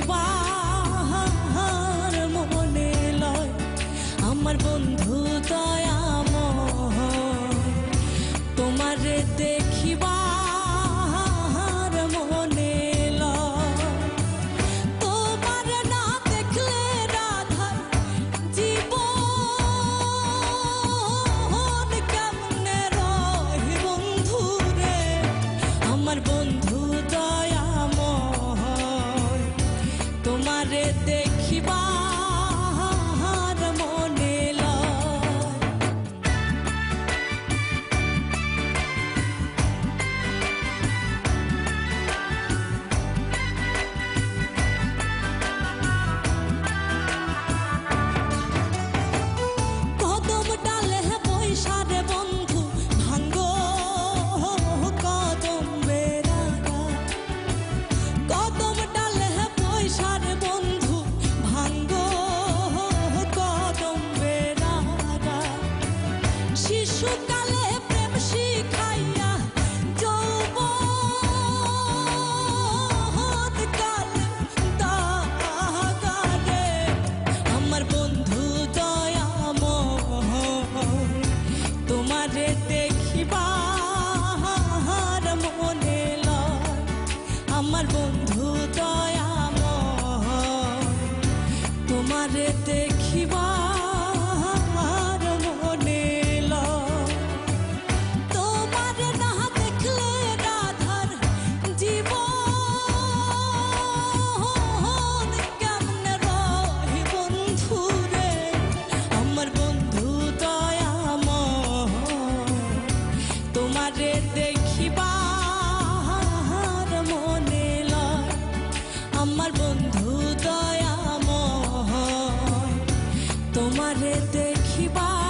দেখিবার মনে লয় আমার বন্ধু দয়াময় তোমারে দেখিবার মনে লয় তোমার না দেখলে রাধার জীবন কেমনে রয় বন্ধু রে আমার বন্ধু দয়াময় তোমারে দেখিবার মনে লয় কদম ডালে বৈশা রে বন্ধু ভাঙ্গো কদম বেড়ারা কদম ডালে বৈশা রে বন্ধু ভাঙ্গো কদম বেড়ারা শিশুকালে প্রেম শিখাইয়া যৌবন কালে দাগারে আমার বন্ধু দয়াময় তোমারে দেখিবার মনে লয় আমার বন্ধু দয়াময় তোমারে দেখিবার মনে লয় তোমার না দেখলে রাধার জীবন কেমনে রয় বন্ধু রে আমার বন্ধু দয়াময় তোমারে দেখিবার মনে লয় আমার বন্ধু দয়াময় তোমারে দেখিবার